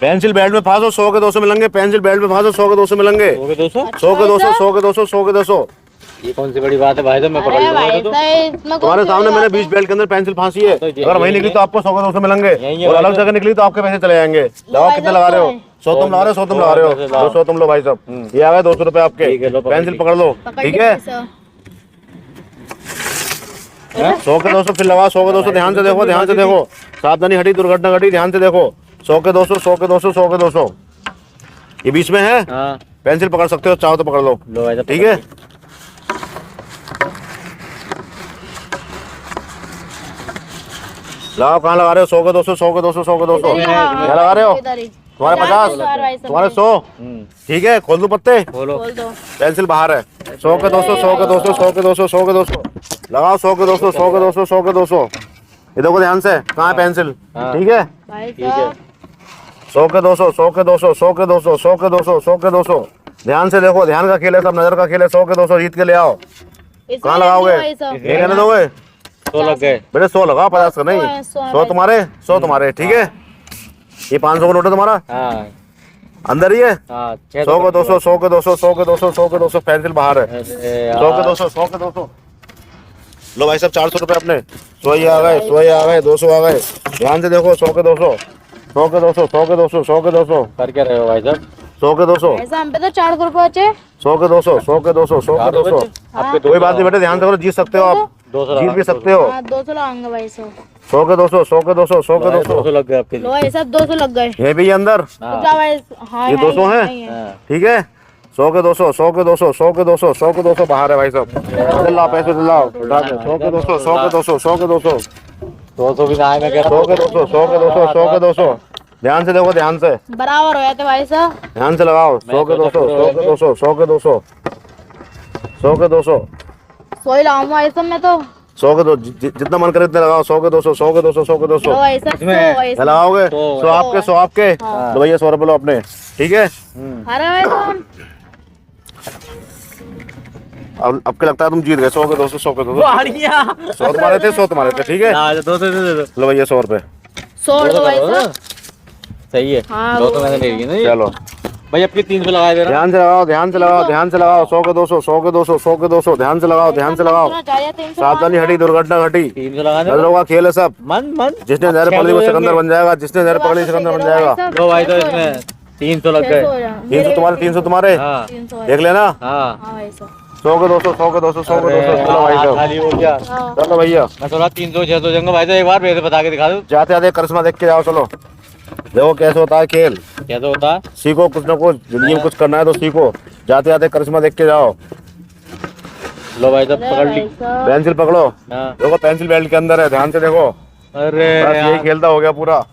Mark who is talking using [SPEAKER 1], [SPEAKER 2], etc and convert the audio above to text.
[SPEAKER 1] Pencil belt में फांसो, 100 के 200 मिलेंगे। पेंसिल बेल्ट में फांसो, 100 के 200 मिलेंगे।
[SPEAKER 2] 100 के 200।
[SPEAKER 1] 100 के 200, 100 के 200, 100 के 200।
[SPEAKER 2] ये कौन सी बड़ी बात है भाई साहब, मैं पकड़
[SPEAKER 3] अरे
[SPEAKER 2] लूंगा
[SPEAKER 3] भाई
[SPEAKER 2] तो।
[SPEAKER 3] साहब इसमें
[SPEAKER 1] तुम्हारे सामने मैंने 20 बेल्ट के अंदर पेंसिल फांसी है। अगर वही निकली तो आपको 100 के 200 मिलेंगे, और अलग जगह निकली तो आपके पैसे चले जाएंगे। लगाओ, कितने लगा रहे हो? 100 तुम लगा रहे हो, 100 तुम लगा रहे हो, 200 तुम लो भाई साहब। ये आ गए 200 रुपए आपके। पेंसिल पकड़ लो, ठीक है। 100 के 200 फिर लगाओ, 100 के 200। ध्यान से देखो, ध्यान से देखो, सावधानी हटी, दुर्घटना घटी, ध्यान से देखो। 100 के 200, 100 के 200, 100 के 200। ये बीच में है।
[SPEAKER 2] हाँ
[SPEAKER 1] पेंसिल पकड़ सकते हो, चाहो तो पकड़ लो,
[SPEAKER 2] भाई साहब,
[SPEAKER 1] ठीक है। लगाओ, कहाँ लगा रहे हो? 100 के 200, 100 के 200, 100 के 200। क्या लगा रहे हो? तुम्हारे 50, तुम्हारे 100, ठीक है। खोल दो पत्ते,
[SPEAKER 2] खोलो।
[SPEAKER 1] पेंसिल बाहर है। 100 के 200, 100 के 200, 100 के 200, 100 के 200। लगाओ, 100 के 200, 100 के 200, 100 के 200। ये देखो ध्यान से, कहाँ है पेंसिल, ठीक है।
[SPEAKER 2] ठीक है।
[SPEAKER 1] 100 के 200, 100 के 200, 100 के 200, 100 के 200, 100 के 200। ध्यान से देखो, ध्यान का खेल है सब, नजर का खेल है। 100 के 200 जीत के ले आओ। कहाँ लगाओगे? ये कहने दोगे?
[SPEAKER 2] 100 लग गए
[SPEAKER 1] बेटे 100 लगाओ, 50 का नहीं। 100 तुम्हारे, 100 तुम्हारे, ठीक है। ये 500 का नोट है तुम्हारा,
[SPEAKER 2] हाँ
[SPEAKER 1] अंदर ही है।
[SPEAKER 2] हाँ
[SPEAKER 1] 100 के 200, 100 के 200, 100 के 200, 100 के 200। पेंसिल बाहर है। 100 के 200, 100 के 200। लो भाई साहब 400 रुपए अपने। 100 ही आ गए, 100 ही आ गए, 200 आ गए। ध्यान से देखो, 100 के 200, 100 के 200, 100 के 200, 100 के 200।
[SPEAKER 2] कर क्या रहे हो भाई साहब?
[SPEAKER 1] 100 के 200,
[SPEAKER 3] हम पे तो 400 रुपए बचे।
[SPEAKER 1] 100 के 200, 100 के 200, 100 के 200।
[SPEAKER 2] आपके
[SPEAKER 1] कोई बात नहीं बेटे, ध्यान से करो, जीत सकते हो आप,
[SPEAKER 2] 200
[SPEAKER 1] जीत भी सकते हो।
[SPEAKER 3] 200 लगाएंगे भाई साहब।
[SPEAKER 1] 100 के 200, 100 के 200, 100 के 200।
[SPEAKER 2] 200 लग गए आपके।
[SPEAKER 3] लो भाई साहब 200 लग गए।
[SPEAKER 1] ये भी है अंदर,
[SPEAKER 3] हाँ,
[SPEAKER 1] ये 200 है, ठीक है। 100 के 200, 100 के 200, 100 के 200, 100 के 200 बाहर है भाई साहब। दिलाओ पैसे, दिलाओ। 100 के 200, 100 के 200, 100 के 200,
[SPEAKER 2] 200 भी ना आए, मैं कह रहा
[SPEAKER 1] 100 के 200, 100 के 200, 100 के 200। ध्यान से देखो, ध्यान से,
[SPEAKER 3] बराबर हो जाते भाई साहब।
[SPEAKER 1] ध्यान से लगाओ। 100 के 200, 100 के 200, 100 के 200, 100 के 200।
[SPEAKER 3] 100 ही लगाऊंगा भाई साहब मैं तो।
[SPEAKER 1] 100 के 200, जितना मन करे इतने लगाओ। 100 के 200, 100 के 200, 100 के 200।
[SPEAKER 3] लो भाई साहब 100 भाई
[SPEAKER 1] क्या लगाओगे? 100 आपके, 100 आपके। लो भैया 100 रुपए लो अपने, ठीक है।
[SPEAKER 3] अरे भाई साहब
[SPEAKER 1] अब के लगता है तुम जीत गए। 100 के 200, 100 के 200।
[SPEAKER 2] बढ़िया।
[SPEAKER 1] 100 तुम्हारे थे, 100 तुम्हारे थे, ठीक है।
[SPEAKER 2] 200 दे दो।
[SPEAKER 1] लो भैया 100 रुपए।
[SPEAKER 3] 100 लो भाई साहब।
[SPEAKER 2] सही है।
[SPEAKER 3] हाँ,
[SPEAKER 2] 200 मैंने ले लिया ना।
[SPEAKER 1] चलो
[SPEAKER 2] भाई आपके 300 लगा दे रहा।
[SPEAKER 1] ध्यान से लगाओ, ध्यान से लगाओ, ध्यान से लगाओ। 100 के 200, 100 के 200, 100 के 200। ध्यान से लगाओ, ध्यान से लगाओ। सावधानी हटी, दुर्घटना घटी।
[SPEAKER 2] 300 लगा दे।
[SPEAKER 1] नजरों का खेल है सब।
[SPEAKER 2] मन मन
[SPEAKER 1] जिसने नजर पकड़ी वो सिकंदर बन जाएगा, जिसने नजर पकड़ी सिकंदर बन जाएगा।
[SPEAKER 2] लो भाई तो इसमें 300 लग गए।
[SPEAKER 1] 300 तुम्हारे, 300 तुम्हारे,
[SPEAKER 2] हाँ
[SPEAKER 1] देख लेना।
[SPEAKER 2] हाँ
[SPEAKER 1] 100 के 200, 100 के 200, 100 के 200। चलो भाई साहब,
[SPEAKER 2] खाली हो गया।
[SPEAKER 1] चलो भैया
[SPEAKER 2] मैं सोचा 300 600 जाऊंगा भाई साहब। एक बार मेरे बता के दिखा दो
[SPEAKER 1] जाते आते करिश्मा देख के जाओ। चलो देखो कैसे होता है खेल,
[SPEAKER 2] कैसे होता है।
[SPEAKER 1] सीखो कुछ ना कुछ, जिंदगी में कुछ करना है तो सीखो। जाते आते करिश्मा देख के जाओ।
[SPEAKER 2] लो भाई साहब पकड़ ली।
[SPEAKER 1] पेंसिल पकड़ो,
[SPEAKER 2] हाँ
[SPEAKER 1] देखो पेंसिल बेल्ट के अंदर है, ध्यान से देखो।
[SPEAKER 2] अरे
[SPEAKER 1] बस यही खेलता हो गया पूरा।